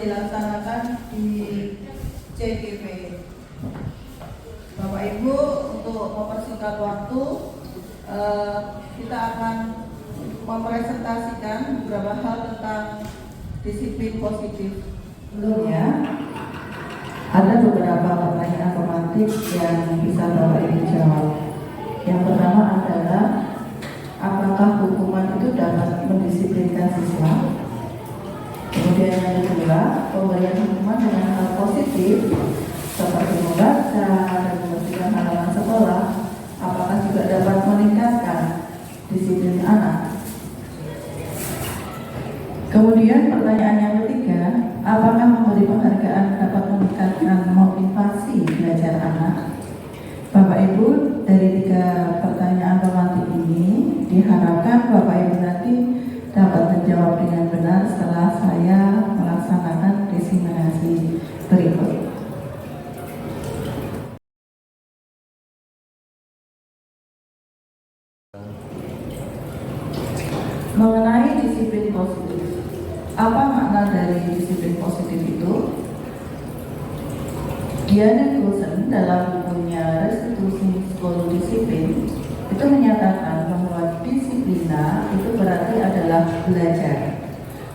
dilaksanakan di CGP. Bapak Ibu, untuk mempersingkat waktu, kita akan mempresentasikan beberapa hal tentang disiplin positif. Sebelumnya, ada beberapa pertanyaan tematik yang bisa Bapak Ibu jawab. Yang pertama adalah, apakah hukuman itu dapat mendisiplinkan siswa? Kemudian yang kedua, pemberian hukuman dengan hal positif seperti membaca dan membersihkan halaman sekolah, apakah juga dapat meningkatkan disiplin anak? Kemudian pertanyaan yang ketiga, apakah memberi penghargaan dapat meningkatkan motivasi belajar anak? Bapak Ibu, dari 3 pertanyaan pemantik ini diharapkan Bapak Ibu nanti dapat menjawab dengan benar setelah saya melaksanakan diseminasi berikut. Mengenai disiplin positif, apa makna dari disiplin positif itu? Diana Gosen dalam bukunya Restitusi Sekolah Disiplin itu menyatakan bahwa disiplina itu berarti adalah belajar,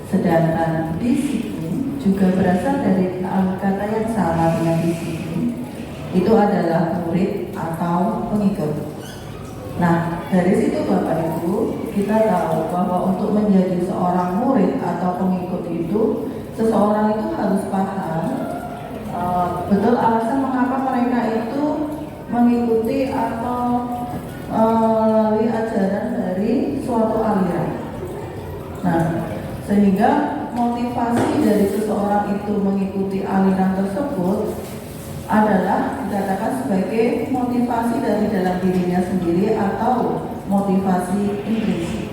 sedangkan disiplin juga berasal dari kata yang sama dengan disiplin, itu adalah murid atau pengikut. Nah, dari situ Bapak Ibu, kita tahu bahwa untuk menjadi seorang murid atau pengikut itu, seseorang itu harus paham betul alasan mengapa mereka itu mengikuti atau melalui ajaran dari suatu aliran. Nah, sehingga motivasi dari seseorang itu mengikuti aliran tersebut adalah dikatakan sebagai motivasi dari dalam dirinya sendiri atau motivasi intrinsik,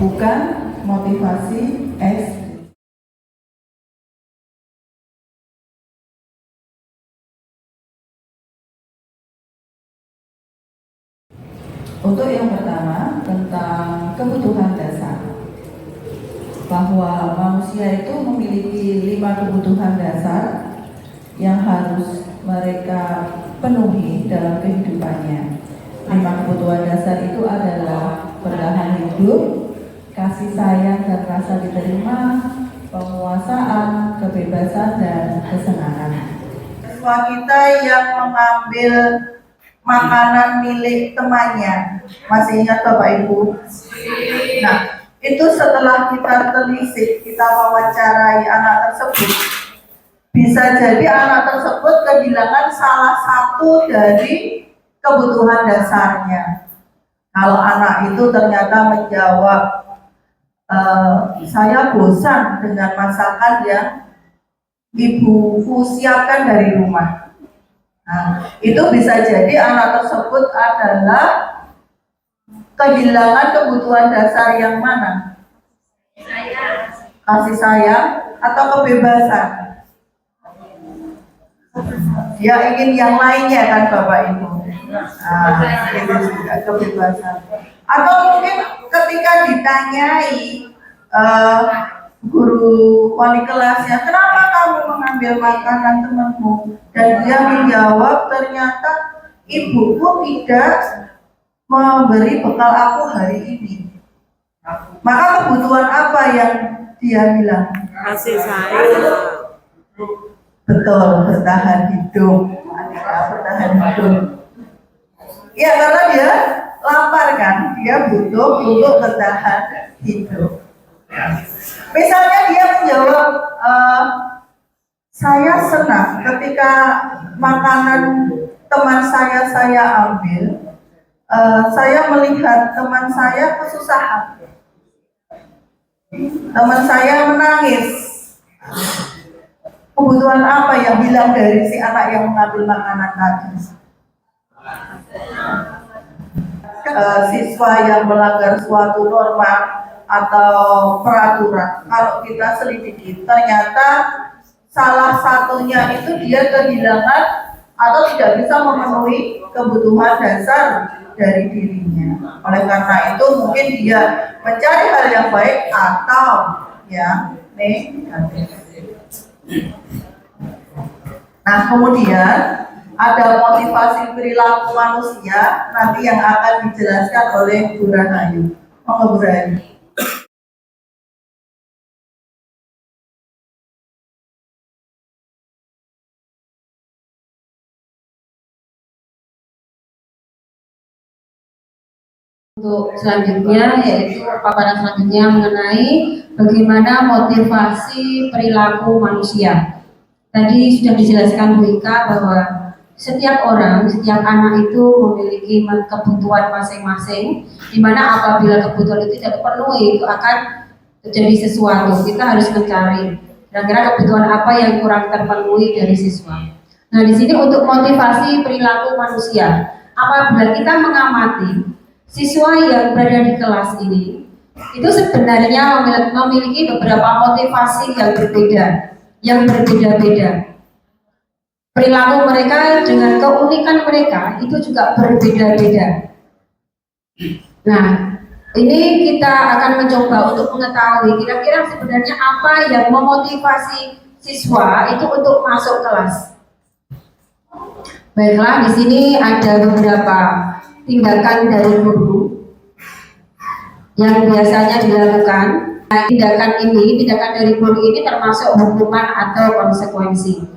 bukan motivasi ekstrinsi. Untuk yang pertama, tentang kebutuhan dasar, bahwa manusia itu memiliki 5 kebutuhan dasar yang harus mereka penuhi dalam kehidupannya. 5 kebutuhan dasar itu adalah bertahan hidup, kasih sayang dan rasa diterima, penguasaan, kebebasan, dan kesenangan. Siswa kita yang mengambil makanan milik temannya, masih ingat Bapak Ibu? Nah, itu setelah kita telisik, kita wawancarai anak tersebut, bisa jadi anak tersebut kehilangan salah satu dari kebutuhan dasarnya. Kalau anak itu ternyata menjawab, saya bosan dengan masakan yang ibuku siapkan dari rumah. Nah, itu bisa jadi anak tersebut adalah kehilangan kebutuhan dasar yang mana? Kasih sayang atau kebebasan? Dia ingin yang lainnya kan Bapak Ibu? Nah, itu juga kebebasan. Atau mungkin ketika ditanyai guru wali kelasnya, kenapa kamu mengambil makanan temanmu? Dan dia menjawab, ternyata ibuku tidak memberi bekal aku hari ini. Maka kebutuhan apa yang dia bilang? Kasih sayang. Betul, bertahan hidup. Bertahan hidup. Ya, karena dia lapar kan, dia butuh untuk bertahan hidup. Misalnya dia menjawab, saya senang ketika makanan teman saya ambil, saya melihat teman saya kesusahan, teman saya menangis. Kebutuhan apa yang bilang dari si anak yang mengambil makanan tadi? Siswa yang melanggar suatu norma atau peraturan, kalau kita selidiki, ternyata salah satunya itu dia kehilangan atau tidak bisa memenuhi kebutuhan dasar dari dirinya. Oleh karena itu mungkin dia mencari hal yang baik atau ya negatif. Nah, kemudian ada motivasi perilaku manusia nanti yang akan dijelaskan oleh Bu Rahayu. Monggo Bu Rahayu. Untuk selanjutnya yaitu paparan selanjutnya mengenai bagaimana motivasi perilaku manusia. Tadi sudah dijelaskan Bu Ika bahwa setiap orang, setiap anak itu memiliki kebutuhan masing-masing, di mana apabila kebutuhan itu tidak terpenuhi itu akan terjadi sesuatu. Kita harus mencari kira-kira kebutuhan apa yang kurang terpenuhi dari siswa. Nah, di sini untuk motivasi perilaku manusia, apabila kita mengamati siswa yang berada di kelas ini itu sebenarnya memiliki beberapa motivasi yang berbeda-beda. Perilaku mereka dengan keunikan mereka itu juga berbeda-beda. Nah, ini kita akan mencoba untuk mengetahui kira-kira sebenarnya apa yang memotivasi siswa itu untuk masuk kelas. Baiklah, di sini ada beberapa tindakan dari guru yang biasanya dilakukan. Nah, tindakan dari guru ini termasuk hukuman atau konsekuensi.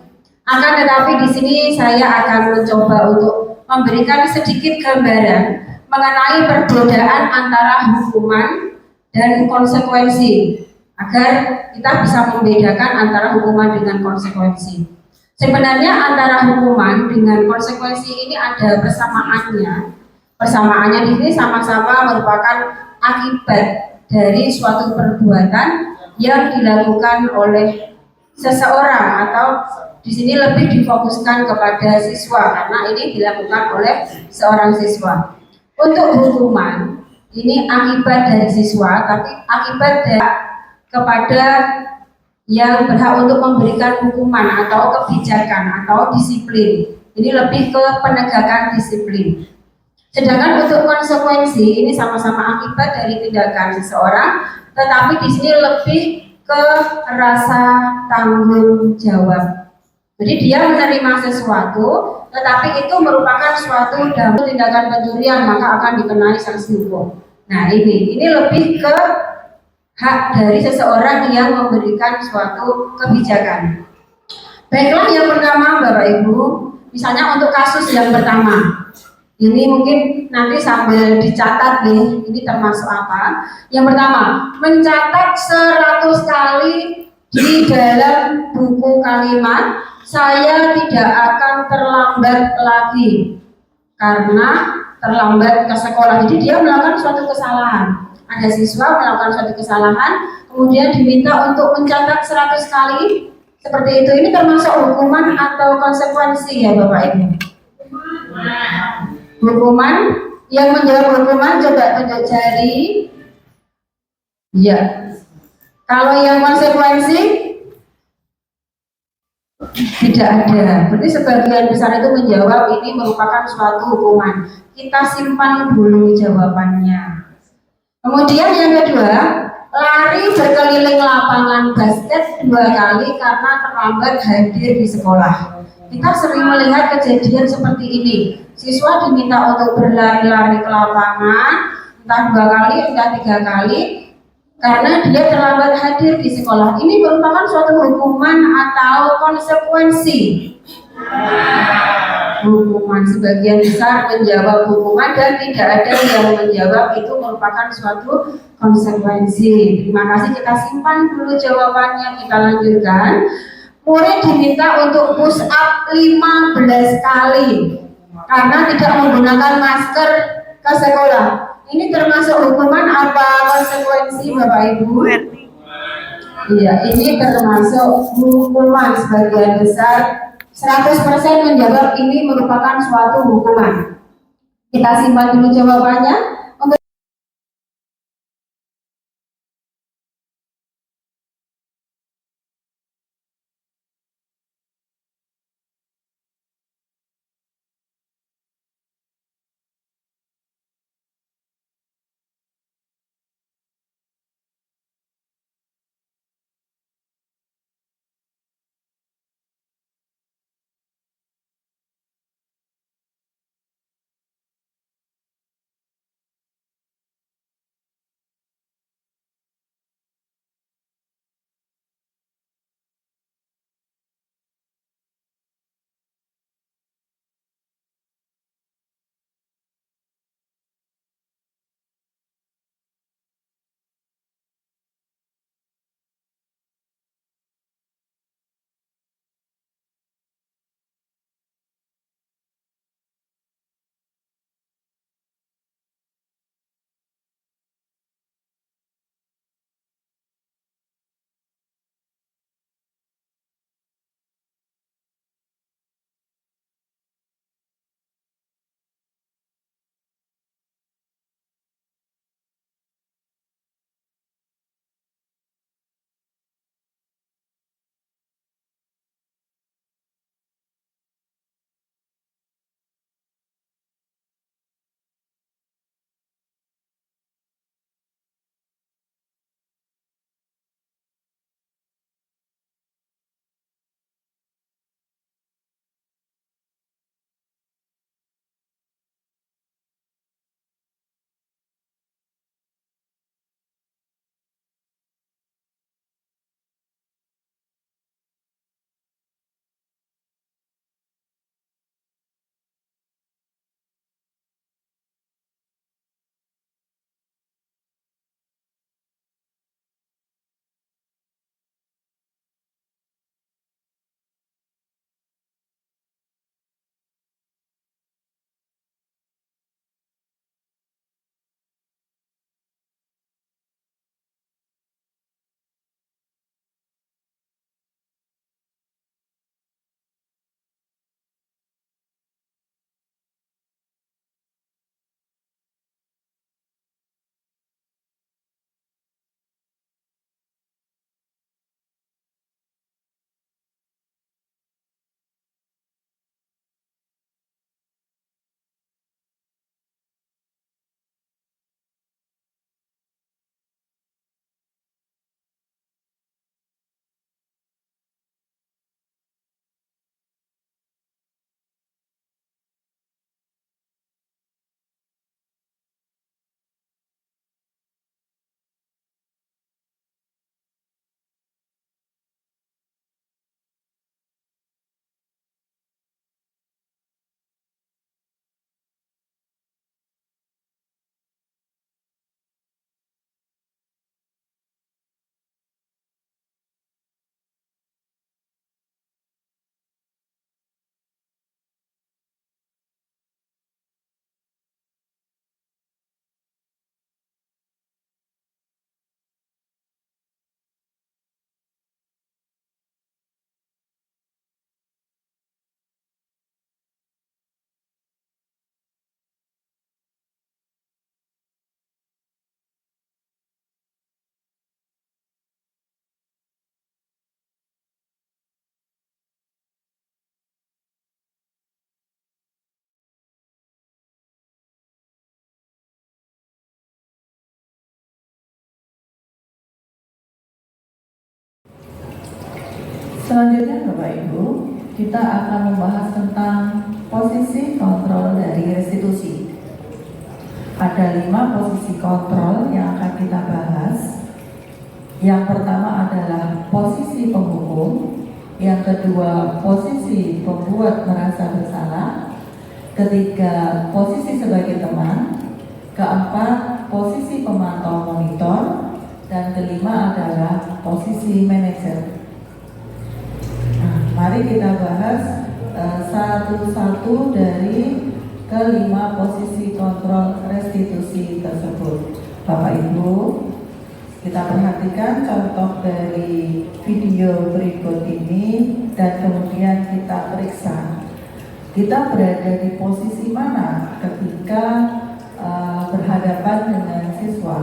Akan tetapi di sini saya akan mencoba untuk memberikan sedikit gambaran mengenai perbedaan antara hukuman dan konsekuensi agar kita bisa membedakan antara hukuman dengan konsekuensi. Sebenarnya antara hukuman dengan konsekuensi ini ada persamaannya. Persamaannya di sini sama-sama merupakan akibat dari suatu perbuatan yang dilakukan oleh seseorang, atau di sini lebih difokuskan kepada siswa karena ini dilakukan oleh seorang siswa. Untuk hukuman ini akibat dari siswa, tapi akibat dari kepada yang berhak untuk memberikan hukuman atau kebijakan atau disiplin. Ini lebih ke penegakan disiplin. Sedangkan untuk konsekuensi ini sama-sama akibat dari tindakan seseorang, tetapi di sini lebih ke rasa tanggung jawab. Jadi dia menerima sesuatu, tetapi itu merupakan suatu tindakan pencurian, maka akan dikenai sanksi hukum. Nah, ini lebih ke hak dari seseorang yang memberikan suatu kebijakan. Baiklah, yang pertama Bapak Ibu, misalnya untuk kasus yang pertama, ini mungkin nanti sambil dicatat nih, ini termasuk apa? Yang pertama, mencatat 100 kali di dalam buku kalimat, saya tidak akan terlambat lagi karena terlambat ke sekolah. Jadi dia melakukan suatu kesalahan. Ada siswa melakukan suatu kesalahan, kemudian diminta untuk mencatat 100 kali seperti itu. Ini termasuk hukuman atau konsekuensi ya Bapak Ibu? Hukuman. Yang menjawab hukuman coba tunjuk jari. Ya. Kalau yang konsekuensi tidak ada. Berarti sebagian besar itu menjawab ini merupakan suatu hukuman. Kita simpan dulu jawabannya. Kemudian yang kedua, lari berkeliling lapangan basket 2 kali karena terlambat hadir di sekolah. Kita sering melihat kejadian seperti ini. Siswa diminta untuk berlari-lari ke lapangan, entah 2 kali, entah 3 kali, karena dia terlambat hadir di sekolah. Ini merupakan suatu hukuman atau konsekuensi. Hukuman. Sebagian besar menjawab hukuman dan tidak ada yang menjawab itu merupakan suatu konsekuensi. Terima kasih, kita simpan dulu jawabannya, kita lanjutkan. Murid diminta untuk push up 15 kali karena tidak menggunakan masker ke sekolah. Ini termasuk hukuman apa konsekuensi Bapak Ibu? Iya, ini termasuk hukuman. Sebagian besar 100% menjawab ini merupakan suatu hukuman. Kita simpan dulu jawabannya. Selanjutnya Bapak Ibu, kita akan membahas tentang posisi kontrol dari restitusi. Ada 5 posisi kontrol yang akan kita bahas. Yang pertama adalah posisi penghukum, yang kedua posisi pembuat merasa bersalah, ketiga posisi sebagai teman, keempat posisi pemantau monitor, dan kelima adalah posisi manajer. Nah, mari kita bahas satu-satu dari kelima posisi kontrol restitusi tersebut. Bapak Ibu, kita perhatikan contoh dari video berikut ini dan kemudian kita periksa kita berada di posisi mana ketika berhadapan dengan siswa.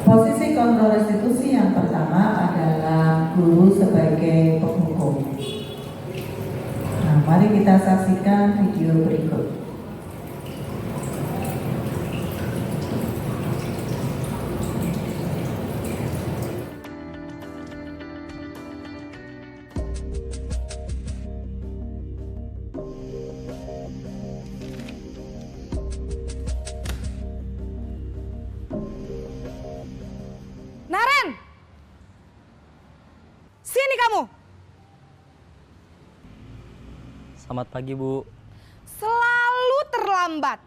Posisi kontrol restitusi yang pertama adalah guru sebagai penghukum. Nah, mari kita saksikan video berikut. Naren! Sini kamu! Selamat pagi, Bu. Selalu terlambat.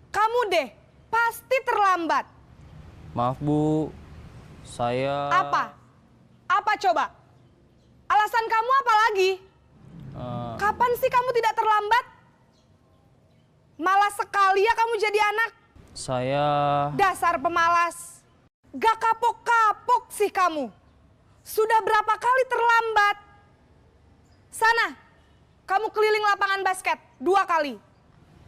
Kamu deh, pasti terlambat. Maaf, Bu. Saya... Apa? Apa coba? Alasan kamu apa lagi? Kapan sih kamu tidak terlambat? Malas sekali ya kamu jadi anak. Saya... Dasar pemalas. Gak kapok-kapok sih kamu. Sudah berapa kali terlambat? Sana, kamu keliling lapangan basket 2 kali.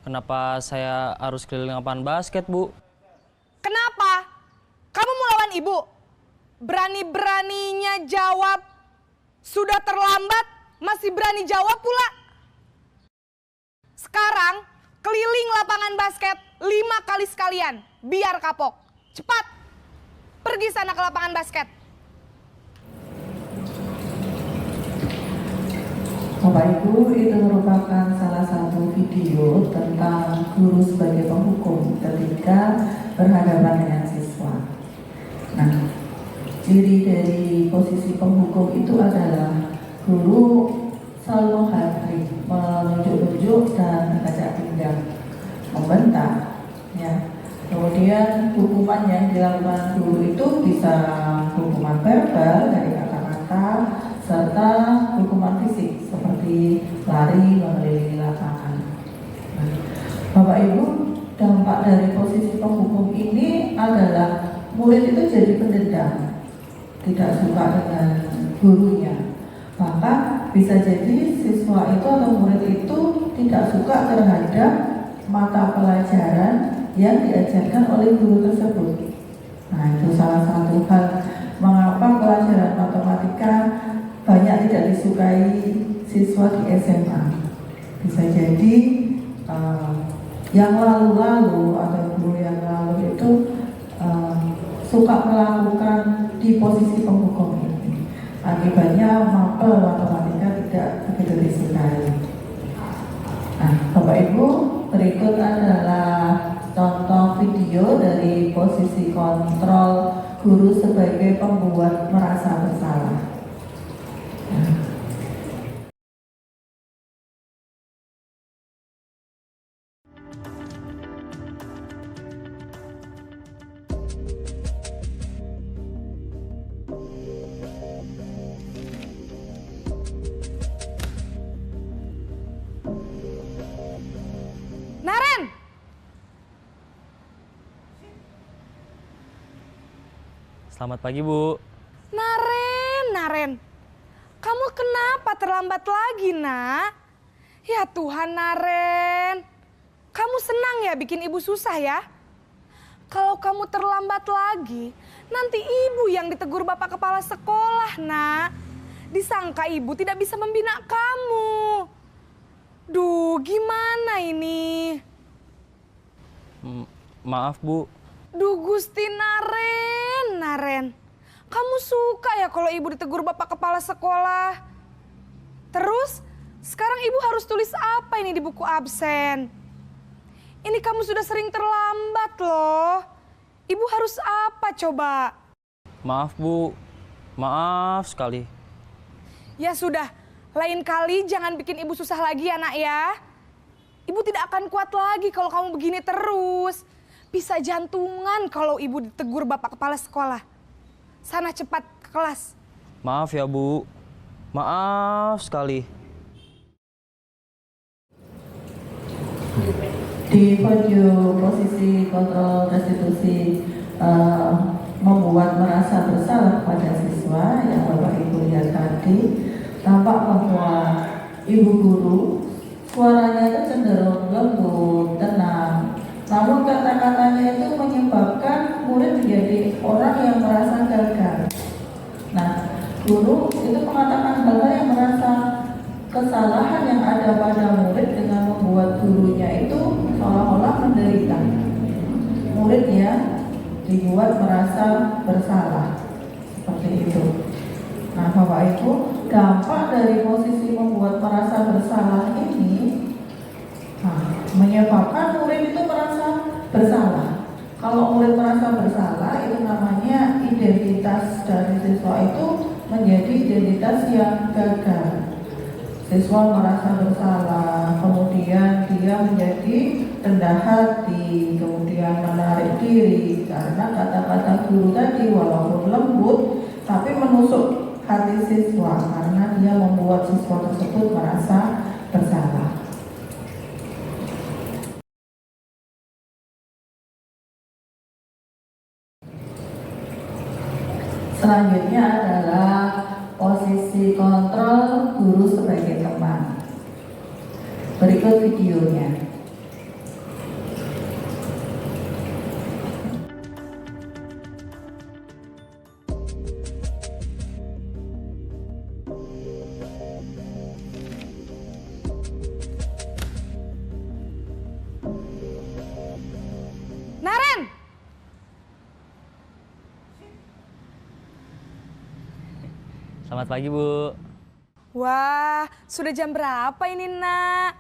Kenapa saya harus keliling lapangan basket, Bu? Kenapa? Kamu mau lawan ibu? Berani-beraninya jawab. Sudah terlambat, masih berani jawab pula. Sekarang, keliling lapangan basket 5 kali sekalian. Biar kapok. Cepat! Pergi sana ke lapangan basket. Bapak Ibu, itu merupakan salah satu video tentang guru sebagai penghukum ketika berhadapan dengan siswa. Nah, ciri dari posisi penghukum itu adalah guru selalu menghardik, menunjuk-nunjuk dan mengajak pinggang, membentak, ya. Kemudian hukuman yang dilakukan guru itu bisa hukuman verbal dari kata-kata serta hukuman fisik seperti lari mengelilingi lapangan. Nah, Bapak Ibu, dampak dari posisi penghukum ini adalah murid itu jadi pendendam, tidak suka dengan gurunya. Maka bisa jadi siswa itu atau murid itu tidak suka terhadap mata pelajaran yang diajarkan oleh guru tersebut. Nah, itu salah satu hal mengapa pelajaran matematika banyak tidak disukai siswa di SMA. Bisa jadi yang lalu-lalu atau guru yang lalu itu suka melakukan di posisi penghukum ini. Akibatnya mapel matematika tidak begitu disukai. Nah, Bapak Ibu, berikut adalah contoh video dari posisi kontrol guru sebagai pembuat merasa bersalah. Naren! Selamat pagi, Bu. Naren. Kamu kenapa terlambat lagi, nak? Ya Tuhan, Naren. Kamu senang ya bikin ibu susah ya? Kalau kamu terlambat lagi, nanti ibu yang ditegur bapak kepala sekolah, nak. Disangka ibu tidak bisa membina kamu. Duh, gimana ini? Maaf, Bu. Duh Gusti Naren. Kamu suka ya kalau ibu ditegur bapak kepala sekolah? Terus, sekarang ibu harus tulis apa ini di buku absen? Ini kamu sudah sering terlambat loh. Ibu harus apa coba? Maaf, Bu. Maaf sekali. Ya sudah, lain kali jangan bikin ibu susah lagi ya nak ya. Ibu tidak akan kuat lagi kalau kamu begini terus. Bisa jantungan kalau ibu ditegur bapak kepala sekolah. Sana cepat ke kelas. Maaf ya, Bu. Maaf sekali. Di video posisi kontrol restitusi membuat merasa bersalah pada siswa yang Bapak Ibu lihat tadi, tampak bahwa ibu guru suaranya itu cenderung lembut, tenang. Namun kata-katanya itu menyebabkan murid menjadi orang yang merasa gagal. Nah, guru itu mengatakan hal yang merasa kesalahan yang ada pada murid dengan membuat gurunya itu seolah-olah menderita. Muridnya dibuat merasa bersalah seperti itu. Nah, Bapak Ibu, dampak dari posisi membuat merasa bersalah ini menyebabkan murid itu merasa bersalah. Kalau murid merasa bersalah, itu namanya identitas dari siswa itu menjadi identitas yang gagal. Siswa merasa bersalah, kemudian dia menjadi rendah hati, kemudian menarik diri karena kata-kata guru tadi walaupun lembut tapi menusuk hati siswa karena dia membuat siswa tersebut merasa bersalah. Selanjutnya adalah posisi kontrol guru sebagai teman. Berikut videonya. Naren! Selamat pagi, Bu. Wah, sudah jam berapa ini nak?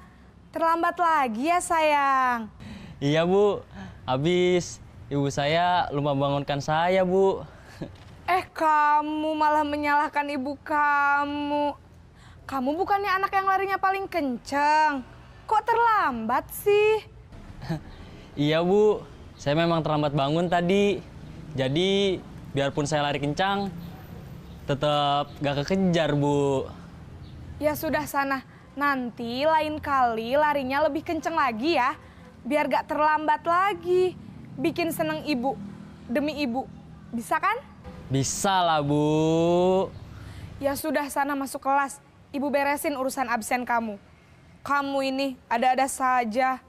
Terlambat lagi ya sayang? Iya, Bu. Habis ibu saya lupa bangunkan saya, Bu. Kamu malah menyalahkan ibu kamu. Kamu bukannya anak yang larinya paling kenceng. Kok terlambat sih? Iya, Bu. Saya memang terlambat bangun tadi. Jadi, biarpun saya lari kencang, tetap gak kekejar, Bu. Ya sudah sana, nanti lain kali larinya lebih kenceng lagi ya. Biar gak terlambat lagi. Bikin seneng ibu, demi ibu. Bisa kan? Bisa lah, Bu. Ya sudah sana masuk kelas. Ibu beresin urusan absen kamu. Kamu ini ada-ada saja.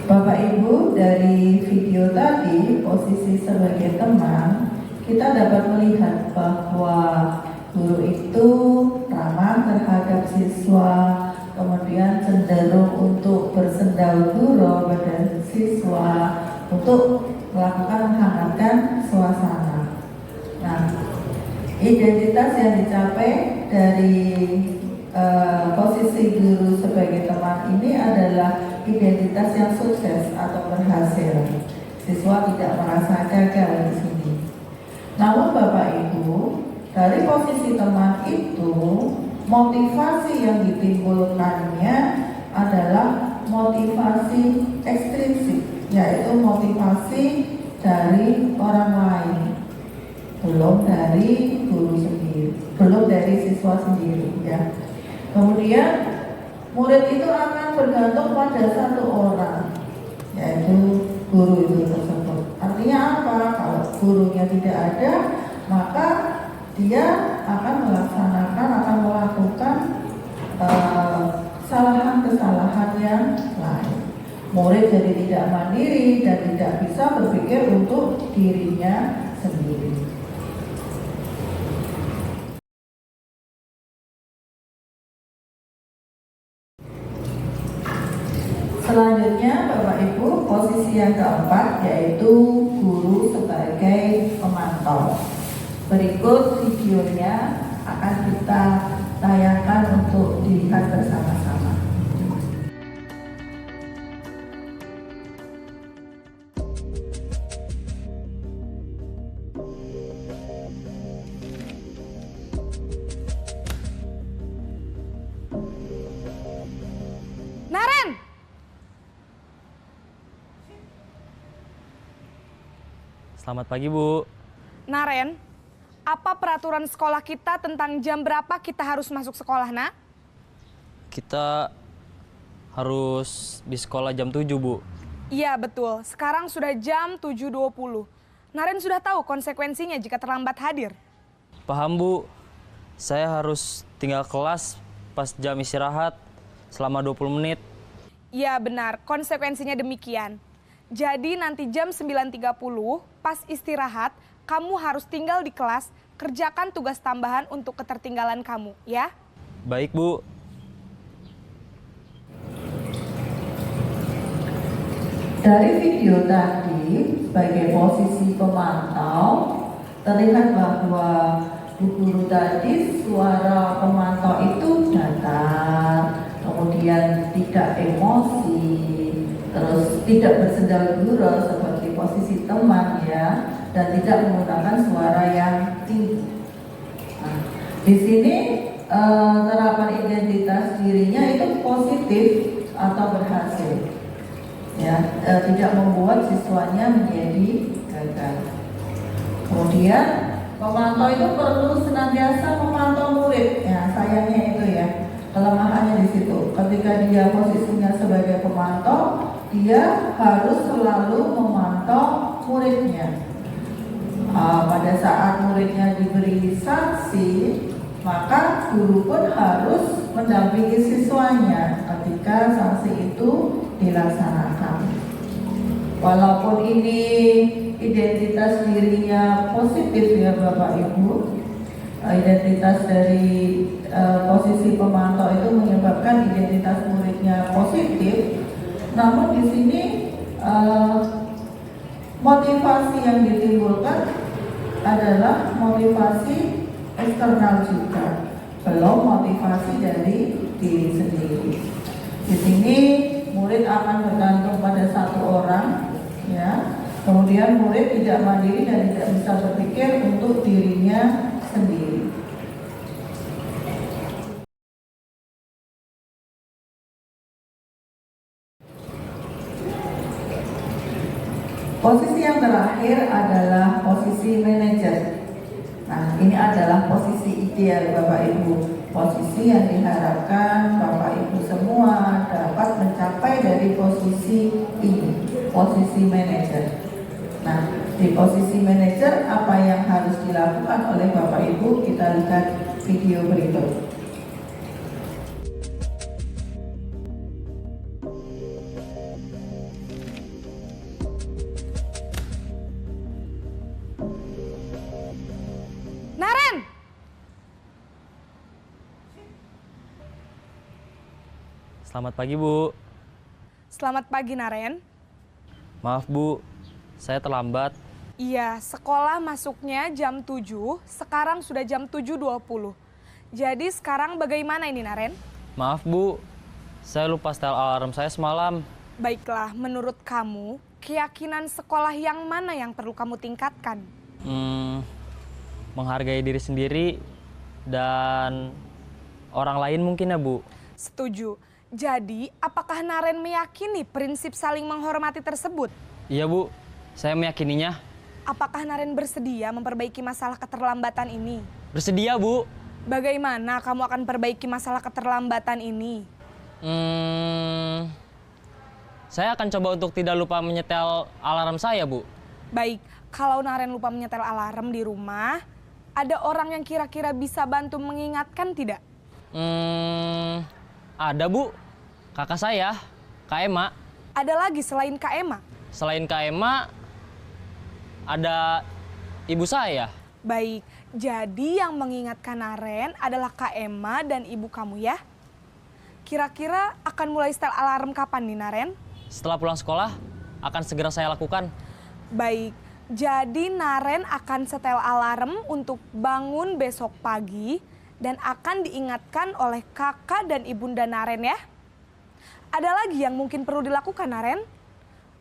Bapak Ibu, dari video tadi posisi sebagai teman, kita dapat melihat bahwa guru itu ramah terhadap siswa, kemudian cenderung untuk bersendahulu pada siswa untuk melakukan menghangatkan suasana. Nah, identitas yang dicapai dari posisi guru sebagai teman ini adalah identitas yang sukses atau berhasil. Siswa tidak merasa gagal di sini. Namun Bapak Ibu, dari posisi teman itu, motivasi yang ditimbulkannya adalah motivasi ekstrinsik, yaitu motivasi dari orang lain, belum dari guru sendiri, belum dari siswa sendiri, ya. Kemudian murid itu akan bergantung pada satu orang, yaitu guru itu tersebut. Artinya apa? Kalau gurunya tidak ada, maka dia akan melakukan kesalahan-kesalahan yang lain. Murid jadi tidak mandiri dan tidak bisa berpikir untuk dirinya sendiri. Selanjutnya Bapak Ibu, posisi yang keempat yaitu guru sebagai pemantau. Berikut videonya akan kita tayangkan untuk dilihat bersama-sama. Naren! Selamat pagi, Bu. Naren, apa peraturan sekolah kita tentang jam berapa kita harus masuk sekolah, nak? Kita harus di sekolah jam 7, Bu. Iya, betul. Sekarang sudah jam 7.20. Naren sudah tahu konsekuensinya jika terlambat hadir. Paham, Bu. Saya harus tinggal kelas pas jam istirahat selama 20 menit. Iya, benar. Konsekuensinya demikian. Jadi nanti jam 9.30 pas istirahat, kamu harus tinggal di kelas, kerjakan tugas tambahan untuk ketertinggalan kamu, ya? Baik, Bu. Dari video tadi, sebagai posisi pemantau, terlihat bahwa Bu Guru tadi suara pemantau itu datar, kemudian tidak emosi, terus tidak bersendal gurau seperti posisi teman ya, dan tidak menggunakan suara yang tinggi. Nah, di sini terapan identitas dirinya itu positif atau berhasil. Ya, tidak membuat siswanya menjadi gagal. Kemudian pemantau itu perlu senantiasa memantau murid. Ya, sayangnya itu ya, kelemahannya di situ. Ketika dia posisinya sebagai pemantau, dia harus selalu memantau muridnya. Pada saat muridnya diberi sanksi, maka guru pun harus mendampingi siswanya ketika sanksi itu dilaksanakan. Walaupun ini identitas dirinya positif ya Bapak Ibu, identitas dari posisi pemantau itu menyebabkan identitas muridnya positif, namun di sini motivasi yang ditimbulkan adalah motivasi eksternal juga, belum motivasi dari diri sendiri. Di sini murid akan bergantung pada satu orang, ya. Kemudian murid tidak mandiri dan tidak bisa berpikir untuk dirinya sendiri. Posisi yang terakhir adalah posisi manajer. Nah, ini adalah posisi ideal Bapak Ibu. Posisi yang diharapkan Bapak Ibu semua dapat mencapai dari posisi ini, posisi manajer. Nah, di posisi manajer apa yang harus dilakukan oleh Bapak Ibu? Kita lihat video berikut. Naren! Selamat pagi, Bu. Selamat pagi, Naren. Maaf, Bu. Saya terlambat. Iya, sekolah masuknya jam 7, sekarang sudah jam 7.20. Jadi sekarang bagaimana ini, Naren? Maaf, Bu. Saya lupa setel alarm saya semalam. Baiklah, menurut kamu, keyakinan sekolah yang mana yang perlu kamu tingkatkan? Menghargai diri sendiri dan orang lain mungkin ya, Bu. Setuju. Jadi, apakah Naren meyakini prinsip saling menghormati tersebut? Iya, Bu. Saya meyakininya. Apakah Naren bersedia memperbaiki masalah keterlambatan ini? Bersedia, Bu. Bagaimana kamu akan perbaiki masalah keterlambatan ini? Saya akan coba untuk tidak lupa menyetel alarm saya, Bu. Baik, kalau Naren lupa menyetel alarm di rumah, ada orang yang kira-kira bisa bantu mengingatkan tidak? Ada, Bu. Kakak saya, Kak Ema. Ada lagi selain Kak Ema? Selain Kak Ema, ada ibu saya. Baik, jadi yang mengingatkan Naren adalah Kak Ema dan ibu kamu ya? Kira-kira akan mulai setel alarm kapan nih Naren? Setelah pulang sekolah, akan segera saya lakukan. Baik, jadi Naren akan setel alarm untuk bangun besok pagi dan akan diingatkan oleh kakak dan ibunda Naren ya. Ada lagi yang mungkin perlu dilakukan Naren?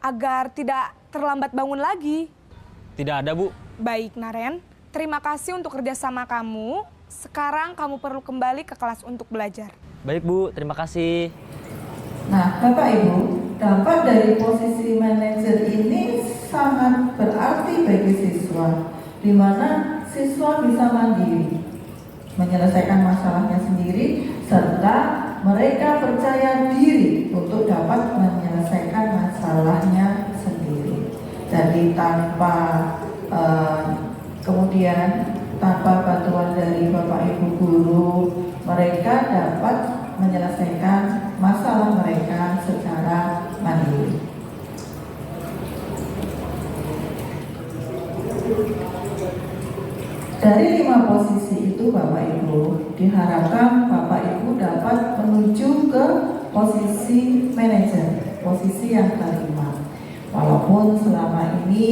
Agar tidak terlambat bangun lagi. Tidak ada, Bu. Baik Naren, terima kasih untuk kerjasama kamu. Sekarang kamu perlu kembali ke kelas untuk belajar. Baik, Bu. Terima kasih. Nah, Bapak Ibu, dampak dari posisi manajer ini sangat berarti bagi siswa, di mana siswa bisa mandiri, menyelesaikan masalahnya sendiri, serta mereka percaya diri untuk dapat menyelesaikan masalahnya sendiri. Jadi kemudian tanpa bantuan dari Bapak Ibu guru, mereka dapat menyelesaikan masalah mereka secara mandiri. Dari 5 posisi itu Bapak Ibu, diharapkan Bapak Ibu dapat menuju ke posisi manajer, posisi yang kelima. Walaupun selama ini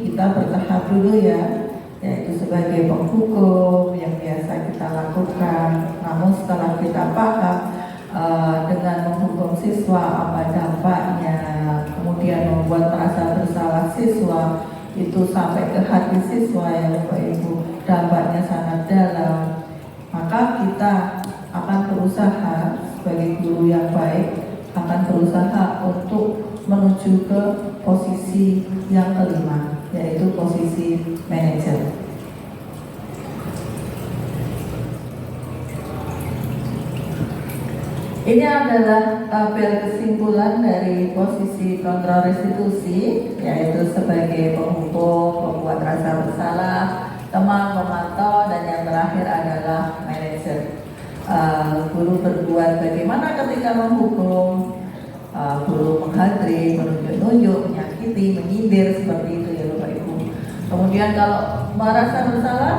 kita bertahap dulu ya, yaitu sebagai penghukum yang biasa kita lakukan. Namun setelah kita paham dengan menghukum siswa apa dampaknya, kemudian membuat merasa bersalah siswa itu sampai ke hati siswa ya Bapak Ibu, dampaknya sangat dalam, maka kita akan berusaha sebagai guru yang baik, akan berusaha untuk menuju ke posisi yang kelima, yaitu posisi manajer. Ini adalah tabel kesimpulan dari posisi kontrol restitusi, yaitu sebagai penghukum, pembuat rasa bersalah, teman, pemantau, dan yang terakhir adalah manajer. Guru berbuat bagaimana ketika menghukum, guru menghadiri, menunjuk-nunjuk, menyakiti, menyindir, seperti itu ya Bapak Ibu. Kemudian kalau merasa bersalah,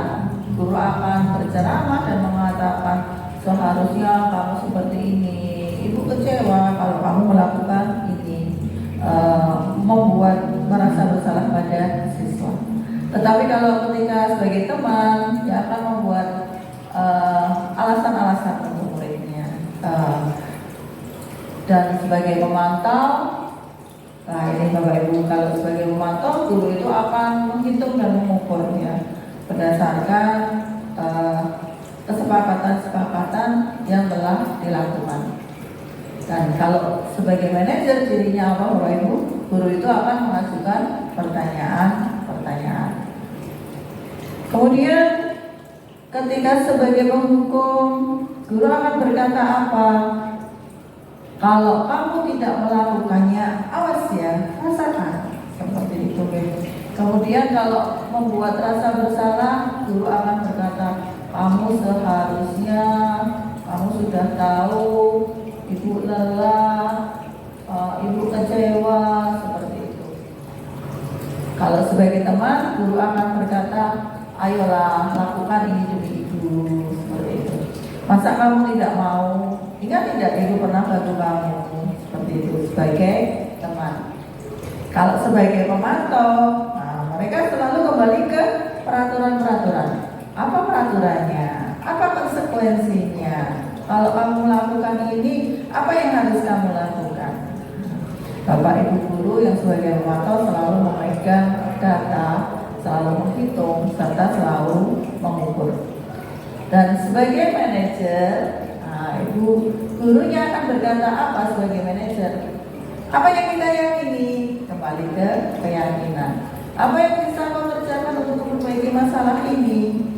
guru akan berceramah dan mengatakan seharusnya kamu seperti ini, ibu kecewa kalau kamu melakukan ini, membuat merasa bersalah pada siswa. Tetapi kalau ketika sebagai teman, dia akan membuat alasan-alasan untuk muridnya. Dan sebagai pemantau, nah ini Bapak Ibu, kalau sebagai pemantau, guru itu akan menghitung dan mengukurnya berdasarkan kesepakatan-kesepakatan yang telah dilakukan. Dan kalau sebagai manajer dirinya apa Bapak Ibu? Guru itu akan mengajukan pertanyaan-pertanyaan. Kemudian ketika sebagai penghukum, guru akan berkata apa? Kalau kamu tidak melakukannya, awas ya, rasakan. Seperti itu. Kemudian kalau membuat rasa bersalah, guru akan berkata, kamu seharusnya, kamu sudah tahu, ibu lelah, ibu kecewa, seperti itu. Kalau sebagai teman, guru akan berkata, ayolah lakukan ini demi ibu, seperti itu. Masa kamu tidak mau? Ingat tidak ibu pernah bantu kamu, seperti itu sebagai teman. Kalau sebagai pemantau, nah, mereka selalu kembali ke peraturan-peraturan. Apa peraturannya? Apa konsekuensinya? Kalau kamu melakukan ini, apa yang harus kamu lakukan? Bapak Ibu guru yang sebagai pemantau selalu memegang data, selalu menghitung, serta selalu mengukur. Dan sebagai manajer, nah, ibu gurunya akan berkata apa sebagai manajer? Apa yang kita yakini? Kembali ke keyakinan. Apa yang bisa mengerjakan untuk memperbaiki masalah ini?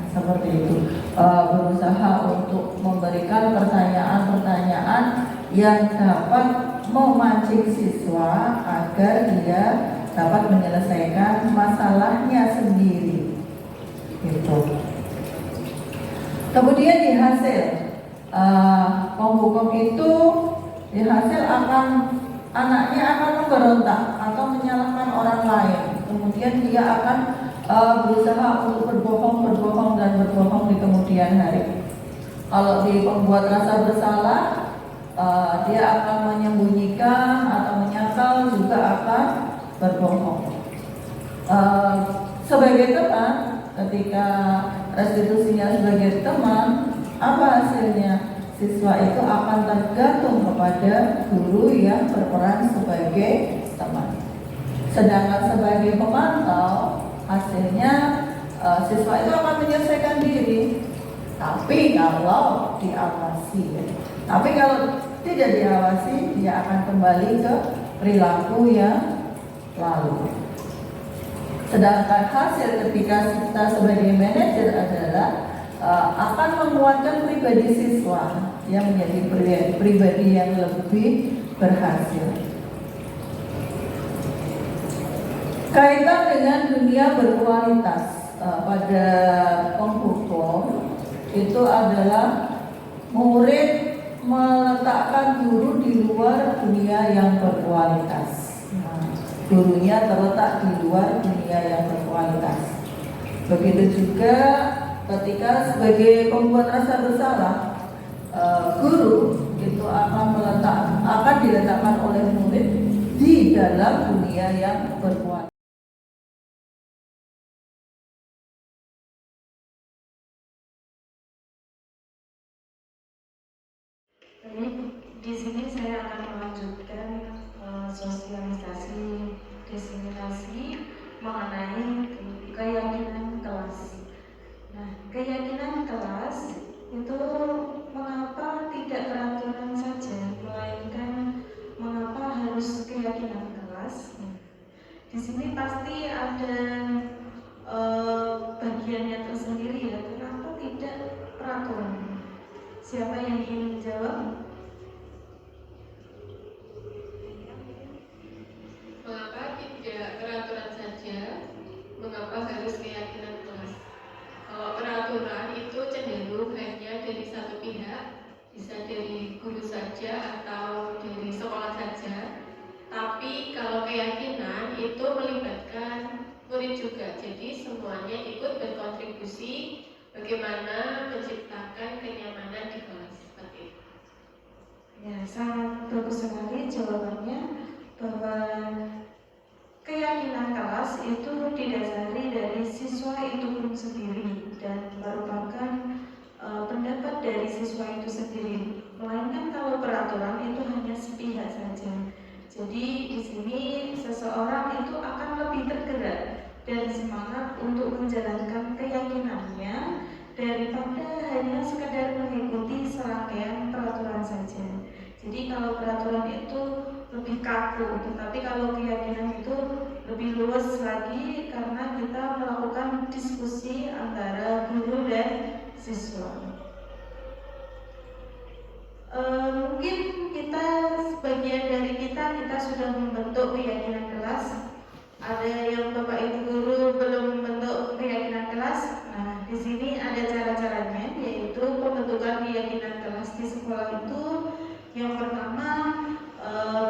Seperti itu, berusaha untuk memberikan pertanyaan-pertanyaan yang dapat memancing siswa agar dia dapat menyelesaikan masalahnya sendiri. Gitu. Kemudian di hasil penghukum itu, di hasil anaknya akan memberontak atau menyalahkan orang lain. Kemudian dia akan berusaha untuk berbohong dan berbohong di kemudian hari. Kalau di pembuat rasa bersalah, dia akan menyembunyikan atau menyangkal, juga akan berbohong. Sebagai teman, ketika restitusinya sebagai teman, apa hasilnya? Siswa itu akan tergantung kepada guru yang berperan sebagai teman. Sedangkan sebagai pemantau, hasilnya siswa itu akan menyelesaikan diri. Tapi kalau diawasi, tapi kalau tidak diawasi, dia akan kembali ke perilaku yang lalu. Sedangkan hasil ketika kita sebagai manajer adalah akan menguatkan pribadi siswa yang menjadi pribadi yang lebih berhasil. Kaitan dengan dunia berkualitas pada penghukum itu adalah murid meletakkan guru di luar dunia yang berkualitas. Gurunya terletak di luar dunia yang berkualitas. Begitu juga ketika sebagai pembuat rasa bersalah, guru itu akan diletakkan oleh murid di dalam dunia yang berkualitas. Di sini saya akan melanjutkan sosialisasi diseminasi mengenai keyakinan kelas. Nah, keyakinan kelas itu mengapa tidak peraturan saja, melainkan mengapa harus keyakinan kelas. Di sini pasti ada bagiannya tersendiri ya, kenapa tidak peraturan? Siapa yang ingin menjawab? Mengapa tidak peraturan saja? Mengapa harus keyakinan kelas? Kalau peraturan itu cenderung hanya dari satu pihak, bisa dari guru saja atau dari sekolah saja. Tapi kalau keyakinan itu melibatkan murid juga, jadi semuanya ikut berkontribusi bagaimana menciptakan kenyamanan di kelas seperti itu. Ya, sangat bagus sekali jawabannya, bahwa keyakinan kelas itu didasari dari siswa itu pun sendiri dan merupakan pendapat dari siswa itu sendiri. Melainkan kalau peraturan itu hanya sepihak saja. Jadi di sini seseorang itu akan lebih tergerak dan semangat untuk menjalankan keyakinannya daripada hanya sekedar mengikuti serangkaian peraturan saja. Jadi kalau peraturan itu lebih kaku, tetapi kalau keyakinan itu lebih luas lagi karena kita melakukan diskusi antara guru dan siswa. Mungkin kita, sebagian dari kita sudah membentuk keyakinan kelas. Ada yang Bapak Ibu guru belum membentuk keyakinan kelas. Nah, di sini ada cara-caranya, yaitu pembentukan keyakinan kelas di sekolah itu yang pertama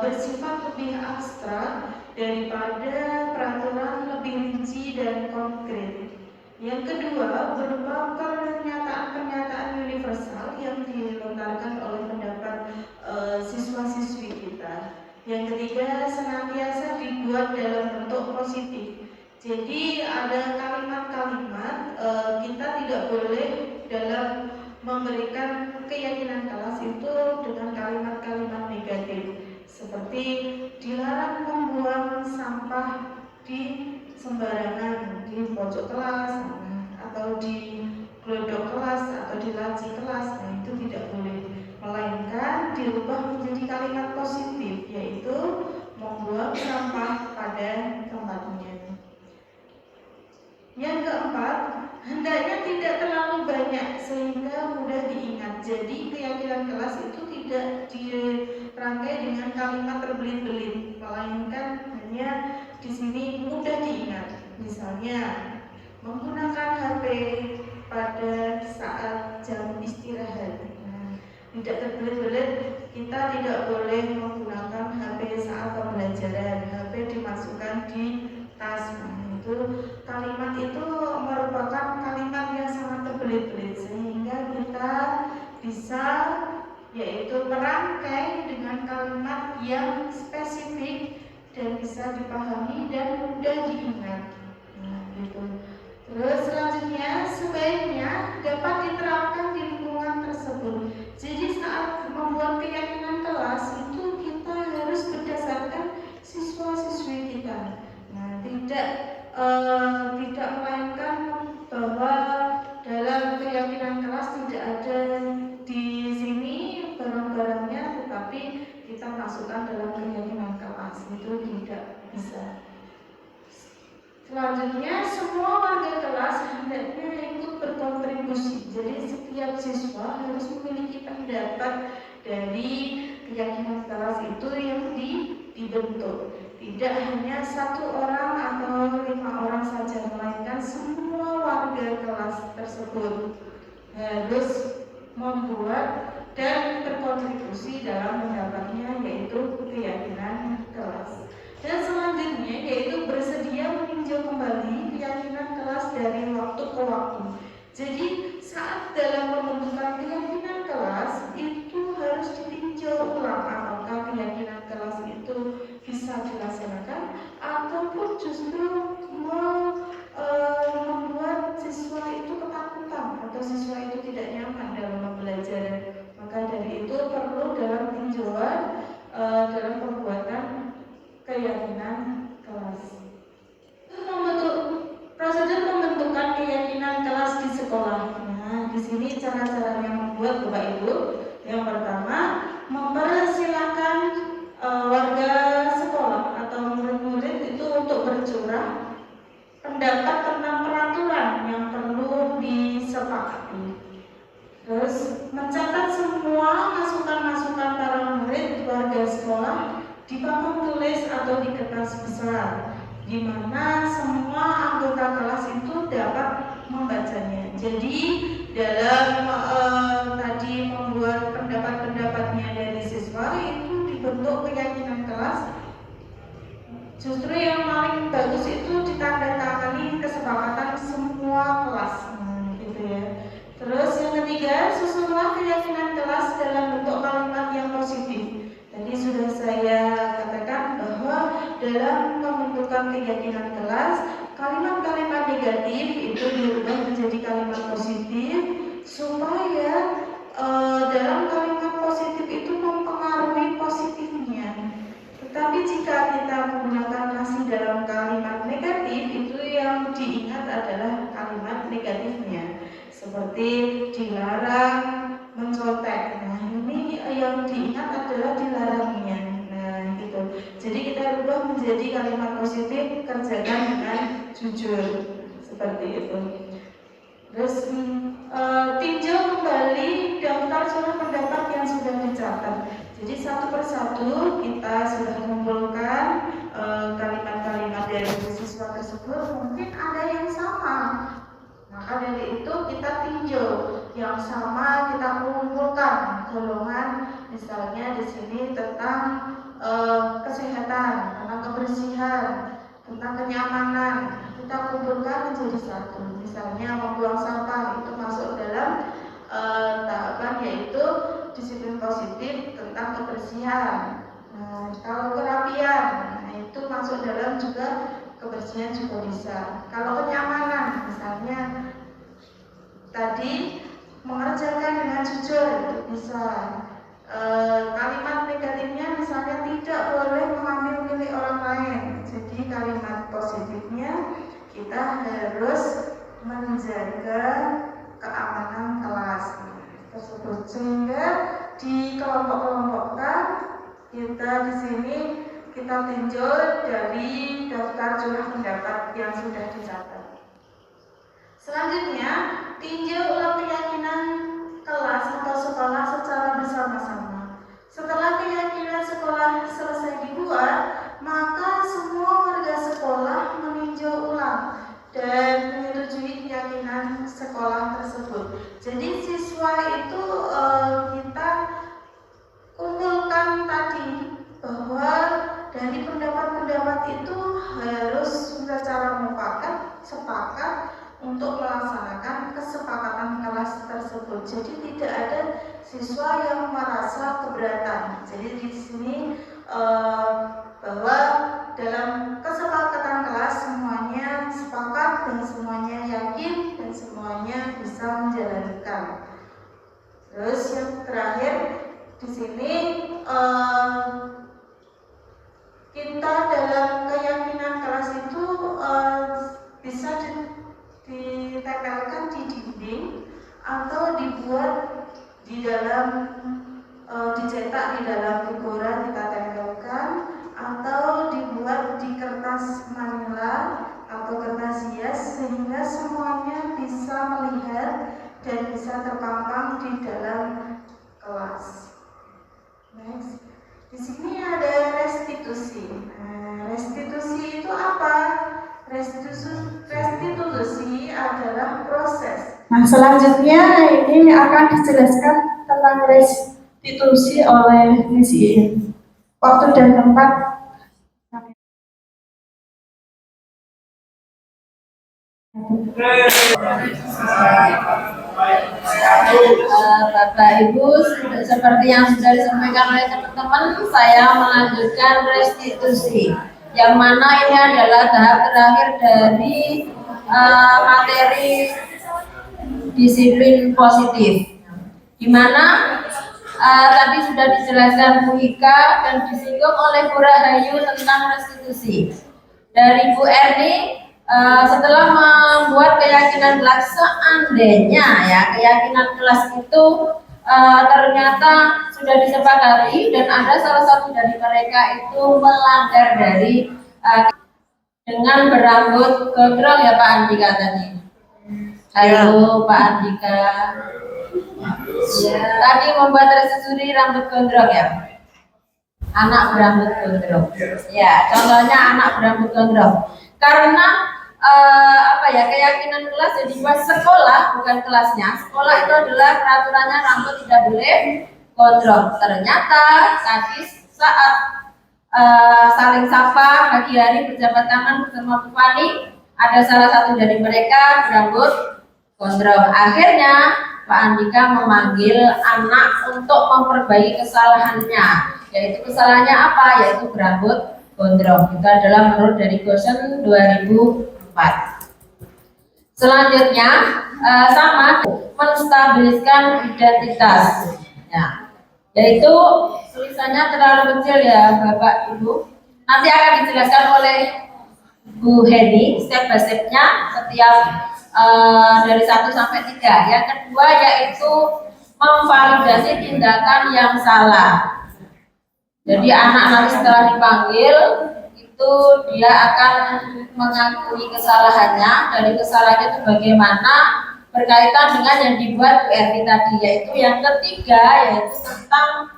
bersifat lebih abstrak daripada peraturan lebih rinci dan konkret. Yang kedua berupa pernyataan-pernyataan universal yang dilontarkan oleh pendapat siswa-siswi kita. Yang ketiga senantiasa dibuat dalam bentuk positif. Jadi ada kalimat-kalimat kita tidak boleh dalam memberikan keyakinan kelas itu dengan kalimat-kalimat negatif, seperti dilarang membuang sampah di sembarangan di pojok kelas atau di glodok kelas atau di laci kelas. Nah, itu tidak boleh, melainkan dirubah menjadi kalimat positif, yaitu membuang sampah pada tempatnya. Yang keempat, hendaknya tidak terlalu banyak sehingga mudah diingat. Jadi keyakinan kelas itu tidak dirangkai dengan kalimat terbelit-belit, melainkan hanya di sini mudah diingat. Misalnya menggunakan HP pada saat jam istirahat. Nah, tidak terbelit-belit, kita tidak boleh menggunakan HP saat pembelajaran. HP dimasukkan di tas. Itu kalimat itu merupakan kalimat yang sangat terbelit-belit sehingga kita bisa yaitu merangkai dengan kalimat yang spesifik dan bisa dipahami dan mudah diingat. Nah, gitu. Terus selanjutnya sebaiknya dapat diterapkan di lingkungan tersebut. Jadi saat membuat keyakinan kelas itu kita harus berdasarkan siswa-siswi kita. Nah, tidak melainkan bahwa dalam keyakinan kelas tidak ada di sini barang-barangnya, tetapi kita masukkan dalam keyakinan kelas, itu tidak bisa. Selanjutnya, semua warga kelas hendaknya ikut berkontribusi. Jadi setiap siswa harus memiliki pendapat dari keyakinan kelas itu yang dibentuk. Tidak hanya satu orang atau 5 orang saja, melainkan semua warga kelas tersebut harus membuat dan berkontribusi dalam pendapatnya, yaitu keyakinan kelas. Dan selanjutnya yaitu bersedia meninjau kembali keyakinan kelas dari waktu ke waktu. Jadi saat dalam pembentukan keyakinan kelas itu harus ditinjau ulang apakah keyakinan kelas itu bisa dilaksanakan ataupun justru membuat siswa itu ketakutan atau siswa itu tidak nyaman dalam belajar. Maka dari itu perlu dalam tinjauan dalam pembuatan keyakinan kelas. Prosedur pembentukan keyakinan kelas di sekolah. Nah, di sini cara-caranya membuat Bapak Ibu. Yang pertama, mempersilahkan warga sekolah atau murid-murid itu untuk bercurah pendapat tentang peraturan yang perlu disepakati. Terus mencatat semua masukan-masukan para murid warga sekolah di papan tulis atau di kertas besar, di mana semua anggota kelas itu dapat membacanya. Jadi dalam tadi membuat pendapat-pendapatnya dari siswa itu dibentuk keyakinan kelas. Justru yang paling bagus itu ditandatangani kesepakatan semua kelas, gitu ya. Terus yang ketiga, susunlah keyakinan kelas dalam bentuk kalimat yang positif. Tadi sudah saya katakan bahwa dalam pembentukan keyakinan kelas, kalimat-kalimat negatif itu diubah menjadi kalimat positif supaya dalam kalimat positif itu mempengaruhi positifnya. Tetapi jika kita menggunakan masih dalam kalimat negatif, itu yang diingat adalah kalimat negatifnya. Seperti dilarang mencontek. Nah, ini yang diingat adalah dilarangnya. Nah, gitu. Jadi kita rubah menjadi kalimat positif, kerjakan dengan jujur. Seperti itu. Terus tinjau kembali daftar surat pendapat yang sudah dicatat. Jadi satu persatu kita sudah mengumpulkan kalimat-kalimat dari siswa tersebut. Mungkin ada yang sama. Maka dari itu kita tinjau yang sama, kita kumpulkan golongan, misalnya di sini tentang kesehatan, tentang kebersihan, tentang kenyamanan, kita kumpulkan menjadi satu. Misalnya membuang sampah itu masuk dalam tahapan yaitu disiplin positif tentang kebersihan. Nah, kalau kerapian, nah itu masuk dalam juga kebersihan juga bisa. Kalau kenyamanan, misalnya tadi mengerjakan dengan jujur itu bisa. Kalimat negatifnya misalnya tidak boleh mengambil milik orang lain. Jadi kalimat positifnya kita harus menjaga keamanan kelas tersebut, sehingga dikelompok-kelompokkan. Kita di sini kita tinjau dari daftar jumlah pendapat yang sudah dicatat. Selanjutnya, tinjau ulang keyakinan kelas atau sekolah secara bersama-sama. Setelah keyakinan sekolah selesai dibuat, maka semua warga sekolah meninjau ulang dan menyetujui keyakinan sekolah tersebut. Jadi siswa itu kita kumpulkan tadi bahwa dari pendapat-pendapat itu harus secara mufakat, sepakat untuk melaksanakan kesepakatan kelas tersebut. Jadi tidak ada siswa yang merasa keberatan. Jadi di sini bahwa dalam kesepakatan kelas semuanya sepakat dan semuanya yakin dan semuanya bisa menjalankan. Terus yang terakhir di sini kita dalam keyakinan kelas itu bisa ditempelkan di dinding atau dibuat di dalam dicetak di dalam figuran kita tempelkan atau dibuat di kertas manila atau kertas hias sehingga semuanya bisa melihat dan bisa terpampang di dalam kelas. Next. Di sini ada restitusi. Nah, restitusi itu apa? Restitusi adalah proses. Nah, selanjutnya ini akan dijelaskan tentang restitusi oleh Miss Iin. Waktu dan tempat. Bapak Ibu, seperti yang sudah disampaikan oleh teman-teman, saya melanjutkan restitusi, yang mana ini adalah tahap terakhir dari materi disiplin positif, di mana tadi sudah dijelaskan Bu Ika dan disinggung oleh Bu Rahayu tentang restitusi. Dari Bu Erni, setelah membuat keyakinan kelas, seandainya ya keyakinan kelas itu ternyata sudah disepakati dan ada salah satu dari mereka itu melanggar dari dengan berambut gondrong ya Pak Andika tadi. Halo Pak Andika. Ya, tadi membuat restitusi rambut gondrong ya. Anak berambut gondrong. Ya, contohnya anak berambut gondrong. Karena keyakinan kelas jadi buat sekolah bukan kelasnya. Sekolah itu adalah peraturannya rambut tidak boleh gondrong. Ternyata tadi saat saling sapa pagi hari berjabat tangan bersama Bu Fani, ada salah satu dari mereka berambut gondrong. Akhirnya Pak Andika memanggil anak untuk memperbaiki kesalahannya. Yaitu kesalahannya apa? Yaitu berambut gondrong. Itu adalah menurut dari Gosen 2004. Selanjutnya sama menstabiliskan identitas. Ya, yaitu tulisannya terlalu kecil ya Bapak Ibu. Nanti akan dijelaskan oleh Bu Heni step by stepnya setiap dari 1 sampai 3. Yang kedua yaitu memvalidasi tindakan yang salah. Jadi anak nanti setelah dipanggil itu dia akan mengakui kesalahannya. Dari kesalahannya itu bagaimana berkaitan dengan yang dibuat Bu Erni tadi, yaitu yang ketiga yaitu tentang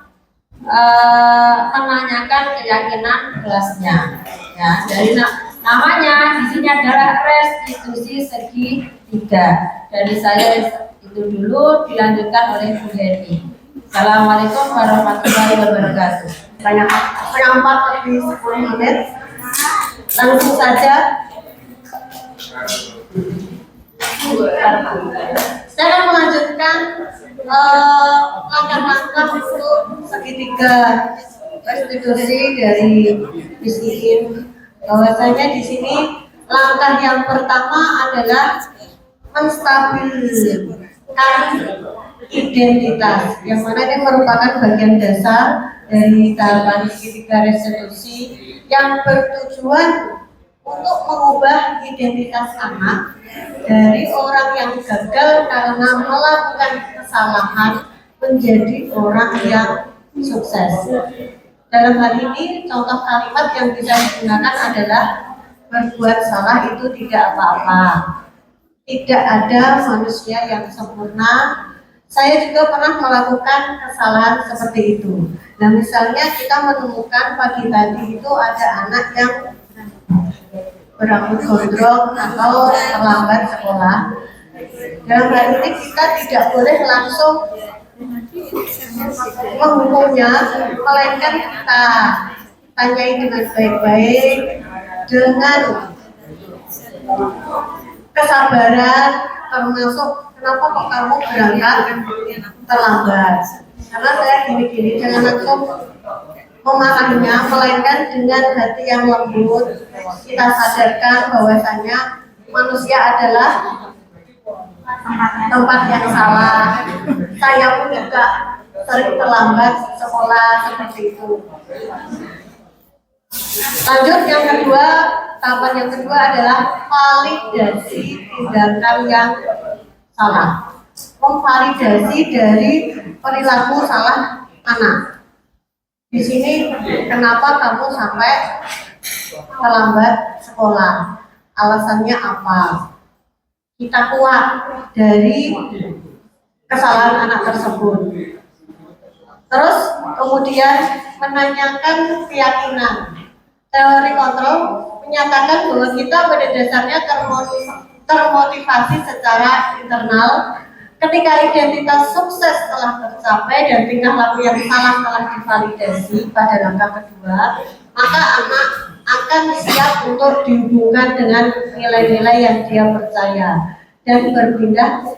menanyakan keyakinan kelasnya. Ya, dari namanya di sini adalah restitusi segitiga. Dari saya itu dulu, dilanjutkan oleh Bu Heni. Assalamualaikum warahmatullahi wabarakatuh. Banyak setengah 4 lebih 10 menit. Langsung saja. Saya akan melanjutkan langkah-langkah untuk segitiga restitusi dari Miss Iin. Bahwasanya di sini langkah yang pertama adalah menstabilkan identitas, yang mana ini merupakan bagian dasar dari tahapan segitiga restitusi yang bertujuan untuk mengubah identitas anak dari orang yang gagal karena melakukan kesalahan menjadi orang yang sukses. Dalam hal ini contoh kalimat yang bisa digunakan adalah berbuat salah itu tidak apa-apa. Tidak ada manusia yang sempurna. Saya juga pernah melakukan kesalahan seperti itu. Nah, misalnya kita menemukan pagi tadi itu ada anak yang berambut gondrong atau terlambat sekolah. Dalam hal ini kita tidak boleh langsung menghukumnya, melainkan kita tanyai dengan baik-baik dengan kesabaran, termasuk kenapa kok kamu berangkat terlambat. Karena saya gini-gini, jangan langsung memarahinya, melainkan dengan hati yang lembut kita sadarkan bahwasanya manusia adalah tempat yang salah. Saya pun juga sering terlambat sekolah seperti itu. Lanjut yang kedua, tahapan yang kedua adalah validasi tindakan yang salah. Memvalidasi dari perilaku salah anak. Di sini kenapa kamu sampai terlambat sekolah? Alasannya apa? Kita kuat dari kesalahan anak tersebut. Terus kemudian menanyakan keyakinan. Teori kontrol menyatakan bahwa kita pada dasarnya termotivasi secara internal ketika identitas sukses telah tercapai dan tingkah laku yang salah telah divalidasi pada langkah kedua, maka anak akan siap untuk dihubungkan dengan nilai-nilai yang dia percaya dan berpindah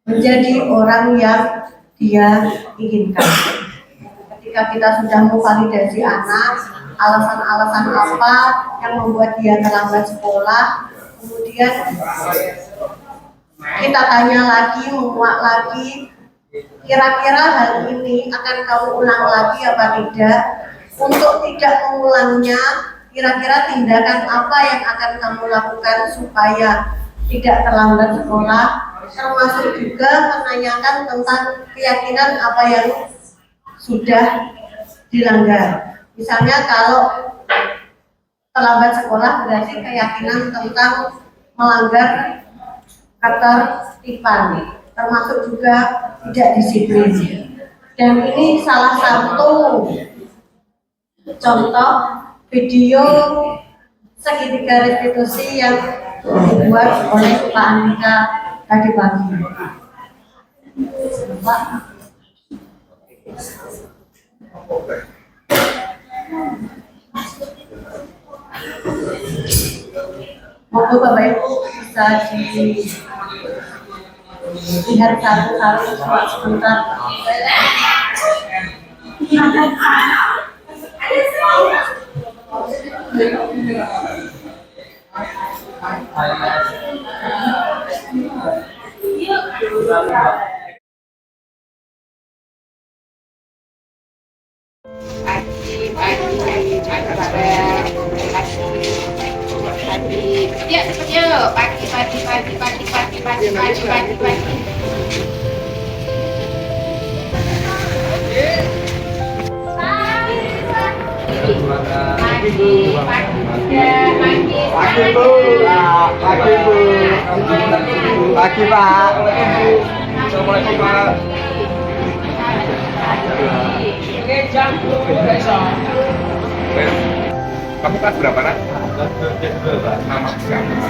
menjadi orang yang dia inginkan. Ketika kita sudah memvalidasi anak, alasan-alasan apa yang membuat dia terlambat sekolah, kemudian kita tanya lagi, menguak lagi, kira-kira hal ini akan kamu ulang lagi apa tidak? Untuk tidak mengulangnya, kira-kira tindakan apa yang akan kamu lakukan supaya tidak terlambat sekolah? Termasuk juga menanyakan tentang keyakinan apa yang sudah dilanggar. Misalnya kalau terlambat sekolah berarti keyakinan tentang melanggar ketertiban, termasuk juga tidak disiplin. Dan ini salah satu contoh video segitiga restitusi yang dibuat oleh Pak Andika tadi pagi. Monggo Bapak Ibu bisa dilihat satu-satu sebentar. Pagi Pak. Assalamualaikum Pak. Kamu kelas berapa nak? Nama siapa?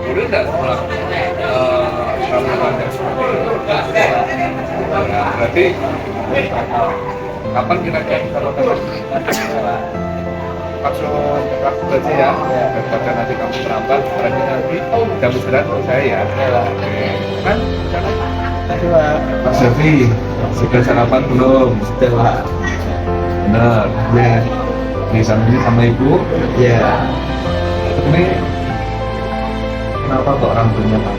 Boleh nggak pulang? Ramadan dan berarti kapan kira-kira kalau maksud belajar ya, daripada nanti kamu terlambat, berarti nanti jam istirahat untuk saya ya. Kan? Pak Syafi, sudah sarapan belum? Sudah Pak. Benar. Ya. Nih sama ibu? Iya. Ini kenapa kok rambutnya Pak?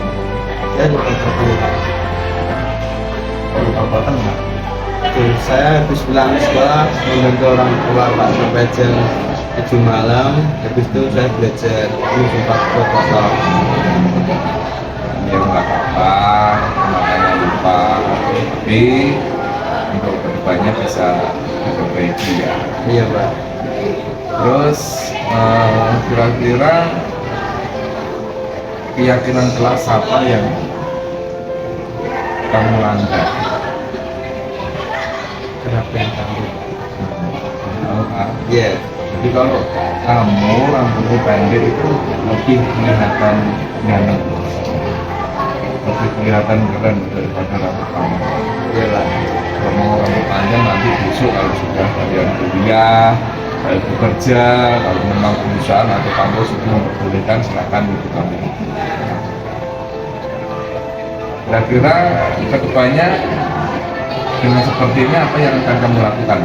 Ya luka potong nggak? Saya habis pulang sekolah membantu orang tua Pak sampai jam 7 malam. Habis itu saya belajar ini sempat potong. Ya nggak apa-apa, makanya lupa. Tapi untuk kedepannya bisa diperbaiki ya. Iya Pak. Terus kira-kira keyakinan kelas apa yang kamu langgar? Kenapa yang kamu? Iya. Jadi kalau kamu rambutmu pendek itu lebih kelihatan ganteng, lebih kelihatan keren daripada rambut kamu. Iya lah. Kalau mau rambut panjang nanti bisa termasuk kalau sudah kalian kuliah, kalian bekerja, kalau memang perusahaan atau kampus itu memperbolehkan, silakan untuk kami. Kira-kira kedepannya dengan seperti ini apa yang akan kamu lakukan?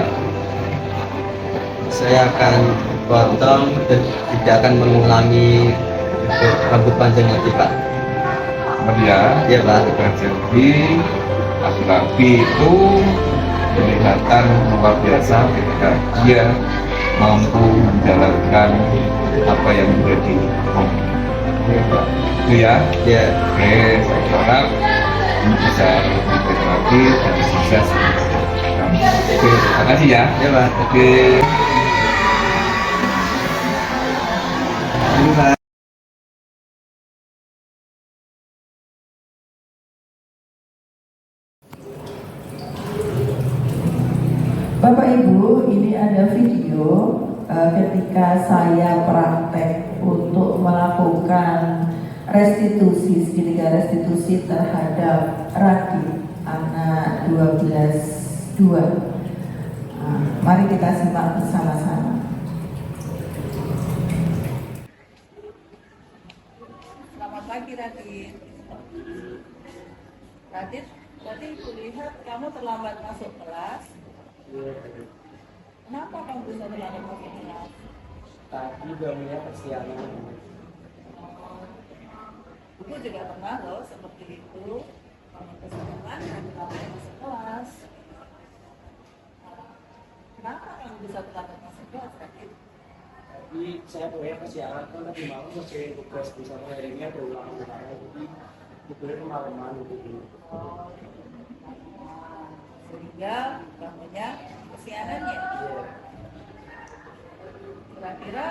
Saya akan potong dan tidak akan mengulangi rambut panjang lagi, Pak. Kemudian, Iya, Pak. jadi laki-laki itu kelihatan luar biasa ketika dia mampu menjalankan apa yang menjadi hobi. Itu ya? Ya. Oke, saya harap ini bisa lebih lagi dan sukses. Oke, terima kasih ya. Ya, Pak. Oke. Ini, Pak. Bapak Ibu, ini ada video ketika saya praktek untuk melakukan restitusi, segitiga restitusi terhadap Radit, anak 12-2. Mari kita simak bersama-sama. Selamat pagi Radit. Radit, tadi kulihat kamu terlambat masuk kelas. Kenapa kamu bisa terlambat masuk kelas? Tadi bangunnya kesiangan. Ibu juga pernah loh seperti itu. Kamu kesiangan dan terlambat masuk kelas. Kenapa kamu bisa terlambat masuk kelas, Radit? Tadi saya bangunnya kesiangan kan tadi malam masih tugas bersama harinya ada ulangan, jadi tidurnya kemalaman gitu. Sehingga bangunnya kesiangan ya. Kira-kira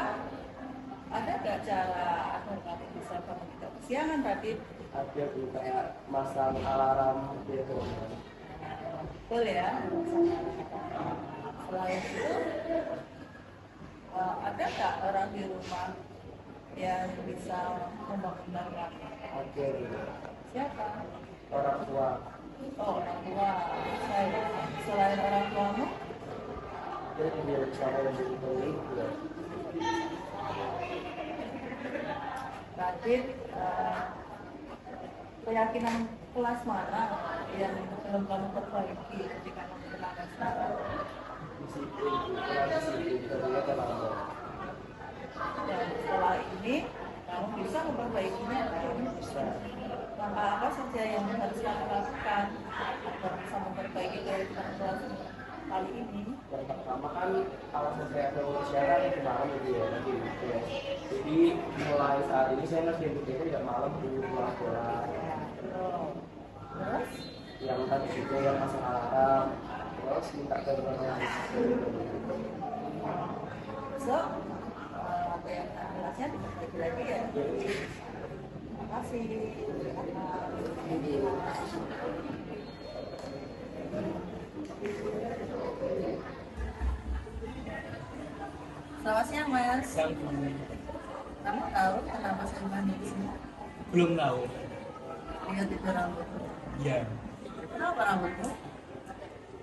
ada nggak cara agar kamu bisa bangun tidak kesiangan, Radit? Ada tuh kayak masang alarm gitu. Betul ya. Selain itu, ada nggak orang di rumah yang bisa membangunkan kamu? Ada Siapa? orang tua. Oh, orang tua. Saya. Selain orang tuamu, Jadi dia sama yang dibeli juga. Radit, keyakinan kelas mana yang belum kamu perbaiki ketika kamu terlambat sekarang? Disiplin, kurang disiplin, terlihat terlambat. Dan setelah ini kamu bisa memperbaikinya kan? Bisa. Langkah apa saja yang harus kamu lakukan agar bisa memperbaiki keyakinan kelas kali ini? Yang pertama kan alasan saya ke siaran itu malam gitu ya, tadi gitu ya. Jadi mulai saat ini saya masih bekerja tidak malam di luar sekolah. Terus? Yang tadi juga yang masuk alarm, terus minta bantuan So, apa yang kelasnya diperbaiki lagi ya? Terima kasih. Selamat siang, Mas. Kamu tahu kenapa saya mandi di sini? Belum tahu. Lihat itu rambut. Iya. Kenapa rambutmu?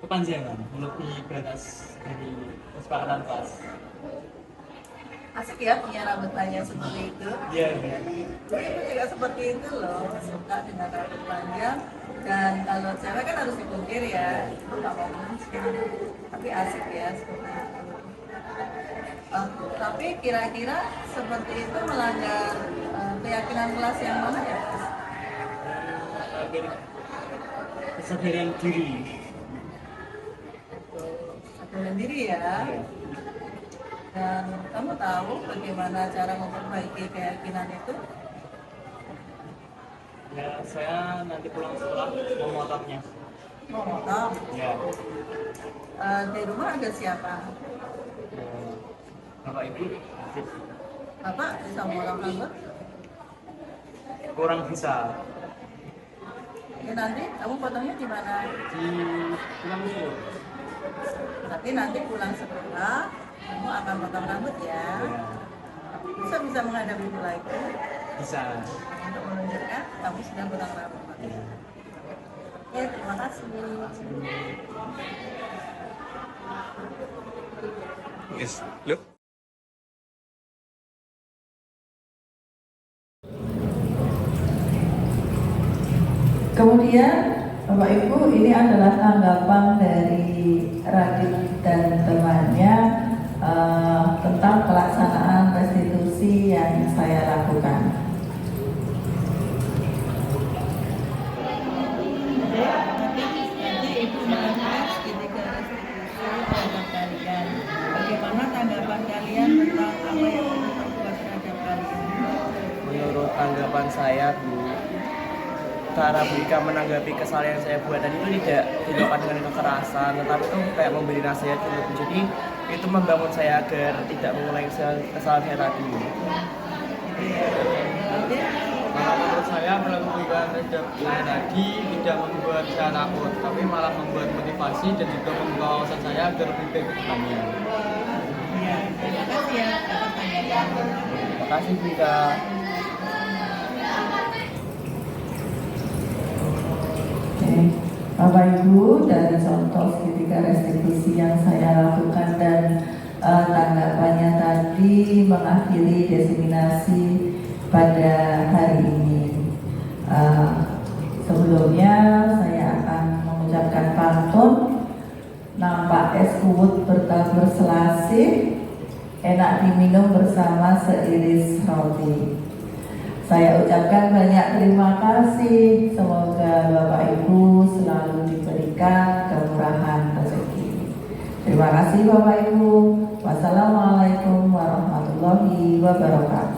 Kepanjangan, melebihi batas dari kesepakatan kelas. Asik ya punya rambut panjang seperti itu. Iya. Aku juga seperti itu loh, suka dengan rambut panjang. Dan kalau cewek kan harus dipungkir ya, itu nggak mau mungkin. Tapi asik ya seperti itu. Tapi kira-kira seperti itu melanggar keyakinan kelas yang mana ya? Kesadaran diri. Kesadaran diri ya. Dan kamu tahu bagaimana cara memperbaiki keyakinan itu? Ya, saya nanti pulang sekolah mau motongnya. Mau motong? Ya. Di rumah ada siapa? Bapak Ibu, Bapak bisa memotong rambut? kurang bisa. Ya nanti kamu potongnya di mana? Di pulang sekolah. Tapi nanti pulang sekolah kamu akan potong rambut ya. Bisa menghadapi itu lagi. Bisa. Untuk menunjukkan kamu sudah potong rambut. Ya terima kasih. Yes. Loh? Kemudian Bapak Ibu, ini adalah tanggapan dari Radit dan temannya tentang pelaksanaan restitusi yang saya lakukan. Bagaimana tanggapan kalian tentang apa yang diperbuat terhadap kalian? Menurut tanggapan saya, Bu, cara Bu Ika menanggapi kesalahan yang saya buat tadi itu tidak dilakukan dengan kekerasan, tetapi itu kayak memberi nasihat gitu, Bu. Jadi itu membangun saya agar tidak mengulangi kesalahan saya tadi. Kalau menurut saya melakukan redaksi tadi tidak membuat saya takut, tapi malah membuat motivasi dan juga membuka wawasan saya agar lebih baik ke depannya. Ya, terima kasih ya atas tanggapan. Terima kasih, Bu Ika. Oke, Bapak Ibu, dari contoh segitiga restitusi yang saya lakukan dan tanggapannya tadi mengakhiri diseminasi pada hari ini. Sebelumnya saya akan mengucapkan pantun. Nampak es kuwut bertabur selasih, enak diminum bersama seiris roti. Saya ucapkan banyak terima kasih. Semoga Bapak Ibu selalu diberikan kemurahan rezeki. Terima kasih Bapak Ibu. Wassalamualaikum warahmatullahi wabarakatuh.